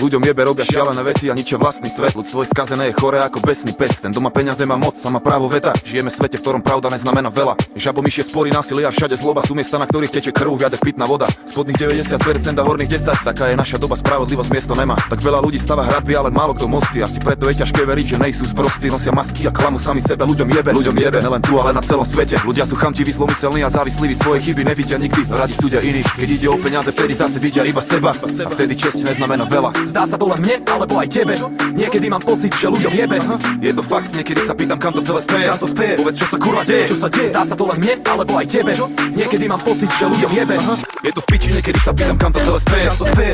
Ľuďom jebe, robia šialené veci a ničia vlastný svet. Ľud svoj skazené je chore ako besný pes. Ten doma peniaze má moc, sama právo veta. Žijeme v svete, v ktorom pravda neznamená veľa. Žabomyšie spory, násilie a všade zloba sú miesta, na ktorých teče krv viac ako pitná voda. Spodných 90% a horných 10, taká je naša doba, spravodlivosť miesto nemá. Tak veľa ľudí stava hradby, ale málo kto mosty. Asi preto je ťažké veriť, že nejsú sprostí. Nosia masky a klamu sami sebe. Ľuďom jebe, nelen tu, ale na celom svete. Ľudia sú chamtiví, zlomyselní a závislí, svoje chyby nevidia nikdy, radi súdia iných. Keď ide o peniaze, vtedy zase vidia iba seba. A vtedy česť neznamená veľa. Zdá sa to len mne, alebo aj tebe. Niekedy mám pocit, že ľuďom jebe. Je to fakt, niekedy sa pýtam, kam to celé speje. Povedz, čo sa kurva deje. Zdá sa to len mne, alebo aj tebe. Niekedy mám pocit, že ľuďom jebe. Je to v piči, niekedy sa pýtam, kam to celé speje.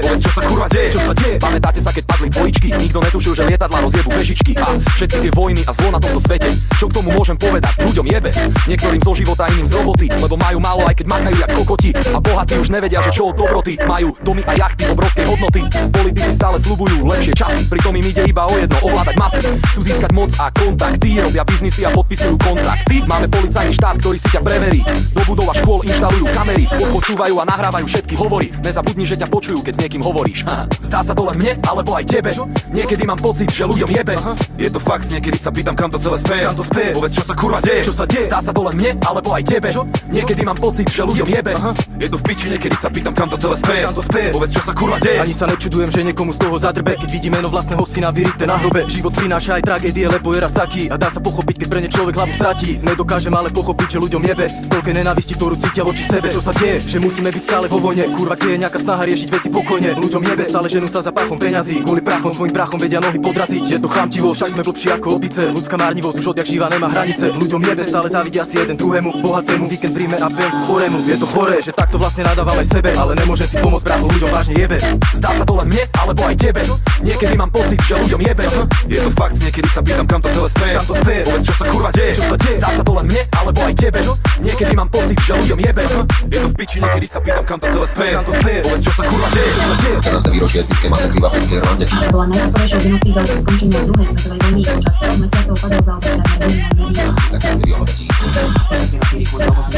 Povedz, čo sa kurva deje. Pamätáte sa, keď padli dvojičky? Nikto netušil, že lietadla rozjebu vežičky. A všetky tie vojny a zlo na tomto svete. Čo k tomu môžem povedať? Ľuďom jebe. Niektorým zo života, iným z roboty, lebo majú málo, aj keď makajú jak kokoti. A bohatí už nevedia, že čo od dobroty. Majú domy a jachty obrovskej hodnoty. Politici stále sľubujú lepšie časy, pritom im ide iba o jedno, ovládať masy. Chcú získať moc a kontakty, robia biznisy a podpisujú kontrakty. Máme policajný štát, ktorý si ťa preverí. Do budova škôl inštalujú kamery, odpočúvajú a nahrávajú všetky hovory. Nezabudni, že ťa počujú, keď s niekým hovoríš. Zdá sa to len mne, alebo aj tebe. Niekedy mám pocit, že ľuďom jebe. Je to fakt, niekedy sa pýtam, kam to celé speje. Povedz, čo sa kurva deje. Zdá sa to len mne, alebo aj tebe. Niekedy mám pocit, že ľuďom jebe. Je to v piči, niekedy sa pýtam, kam to celé speje. Povedz, čo sa kurva deje. Ani sa nečudujem, že niekomu z toho zadrbe, keď vidí meno vlastného syna vyrité na hrobe. Život prináša aj tragédie, lebo je raz taký a dá sa pochopiť, keď pre ne človek hlavu stratí. Nedokážem ale pochopiť, že ľuďom jebe z toľkej nenávisti, ktorú cítia voči sebe. Čo sa deje, že musíme byť stále vo vojne. Kurva, keď je nejaká snaha riešiť veci pokojne. Ľuďom jebe, stále ženú sa za pachom peňazí. Kvôli prachom, svojim prachom vedia nohy podraziť. Je to chamtivo, však sme blbší ako opice. Ľudská márnivosť už odjak živa nemá hranice. Ľuďom jebe, stále závidia si jeden druhému. Bohatému víkend v Ríme a penku chorému. Je to choré, že takto vlastne nadávame sebe, ale nemôžem si pomôcť, bracho, ľuďom vážne jebe. Zdá sa to len mne, alebo aj tebe. Niekedy mám pocit, že ľuďom jebe. Je to fakt, niekedy sa pýtam, kam to celé speje. Povedz, čo sa kurva deje. Zdá sa to len mne, alebo aj tebe. Niekedy mám pocit, že ľuďom jebe. Je to v piči, niekedy sa pýtam, kam to celé speje. Povedz, čo sa kurva deje. 14. výročie etnickej masakry v africkej Rwande. Bola najmasovejšou genocídou od skončenia druhej svetovej vojny. Počas 3 mesiacov padol za obsah na milión ľudí. Tak milión obetí. Počas genocídy kvôli ovozu